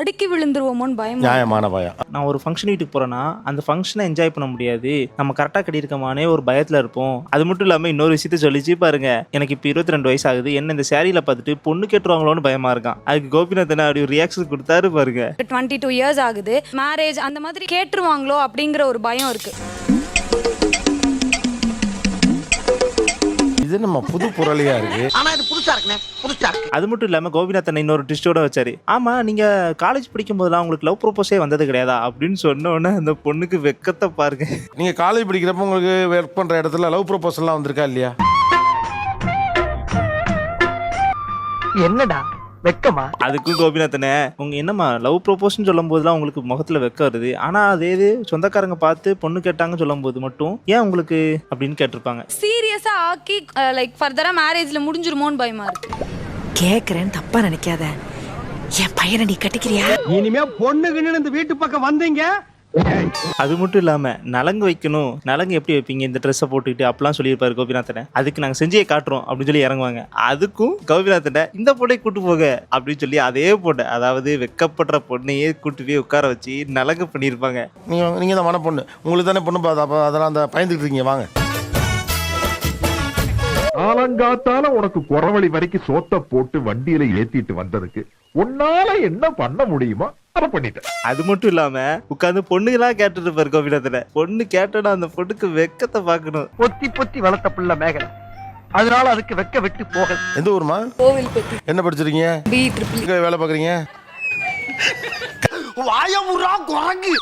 அடுக்கி விழுந்துருவோமோன்னு பயம். நியாயமான பயம். நான் ஒரு ஃபங்க்ஷன் வீட்டுக்கு போறேன்னா அந்த ஃபங்க்ஷனை என்ஜாய் பண்ண முடியாது, நம்ம கரெக்டாக கட்டியிருக்கமானே ஒரு பயத்தில் இருப்போம். அது மட்டும் இல்லாமல் இன்னொரு விஷயத்த சொல்லிச்சு பாருங்க, எனக்கு இப்போ 22 வயசு ஆகுது, என்ன இந்த சேரீல பார்த்துட்டு பொண்ணு கேட்டுருவாங்களோன்னு பயமா இருக்கான். அதுக்கு கோபிநாத் அப்படி ஒரு ரியாக்ஷன் கொடுத்தாரு பாருங்க. 22 இயர்ஸ் ஆகுது, மேரேஜ் அந்த மாதிரி கேட்டுருவாங்களோ அப்படிங்கிற ஒரு பயம் இருக்கு. இது நம்ம புது புரளியா இருக்கு. ஆனா இது புதுசா இருக்குனே, புதுசா இருக்கு. அது மட்டும் இல்லாமல் கோபிநாத் இன்னொரு ட்விஸ்டோட வச்சாரு. ஆமா, நீங்க காலேஜ் படிக்கும் போதெல்லாம் உங்களுக்கு லவ் ப்ரோபோஸே வந்தது கிடையாதா அப்படின்னு சொன்ன உடனே அந்த பொண்ணுக்கு வெக்கத்தை பாருங்க. நீங்க காலேஜ் படிக்கிறப்ப உங்களுக்கு ஒர்க் பண்ற இடத்துல லவ் ப்ரோபோசல்லாம் வந்திருக்கா இல்லையா? என்னடா வெக்கமா? அதுக்கும் கோபிநாத்தனே, உங்க என்னம்மா லவ் ப்ரோபோஸ்ன்னு சொல்லும் போதுலாம் உங்களுக்கு முகத்துல வெக்க வருது, ஆனா அதே இது சொந்தக்காரங்க பார்த்து பொண்ணு கேட்டாங்கன்னு சொல்லும் போது மட்டும் ஏன் உங்களுக்கு அப்படின்னு கேட்டிருப்பாங்க. சீரியஸா ஆக்கி லைக் ஃபர்தரா மேரேஜ்ல முடிஞ்சிருமோன்னு பயமா இருக்கு. கேக்குறேன், தப்பா நினைக்காத. என் பையனை நீ கட்டிக்கிறியா? இனிமே பொண்ணுக்குன்னு இந்த வீட்டு பக்கம் வந்தீங்க. அது மட்டும் இல்லாம நலங்கு வைக்கணும், நலங்கு எப்படி வைப்பீங்க இந்த ட்ரெஸ்ஸை போட்டுக்கிட்டு அப்படிலாம் சொல்லியிருப்பாரு கோபிநாத்தனை. அதுக்கு நாங்க செஞ்சே காட்டுறோம் அப்படின்னு சொல்லி இறங்குவாங்க. அதுக்கும் கோபிநாத்தனை இந்த பொண்ணை கூட்டு போக அப்படின்னு சொல்லி அதே பொண்ணை, அதாவது வெக்கப்படுற பொண்ணையே கூட்டு போய் உட்கார வச்சு நலங்கு பண்ணியிருப்பாங்க. நீங்க தான் மன பொண்ணு, உங்களுக்கு தானே பொண்ணு அப்ப அதெல்லாம் அந்த பயந்துட்டு இருக்கீங்க. வாங்க, ஆலங்காத்தால உனக்கு குறவழி வரைக்கும் சோத்த போட்டு வண்டியில ஏத்திட்டு வந்ததுக்கு உன்னால என்ன பண்ண முடியுமோ அதை பண்ணிட்டேன். அது மட்டும் இல்லாம உட்காந்து பொண்ணுங்களா கேட்டுட்டு இருப்பாரு கோபிநாத்தனை. பொண்ணு கேட்டோன்னா அந்த பொண்ணுக்கு வெக்கத்தை பார்க்கணும். பொத்தி பொத்தி வளர்த்த பிள்ளை மேகலை, அதனால அதுக்கு வெக்க விட்டு போக. எந்த ஊர்மா? கோவில்பட்டி. என்ன படிச்சிருக்கீங்க? B.EE. எங்க வேலை பாக்குறீங்க? வாய முறா குரங்கு.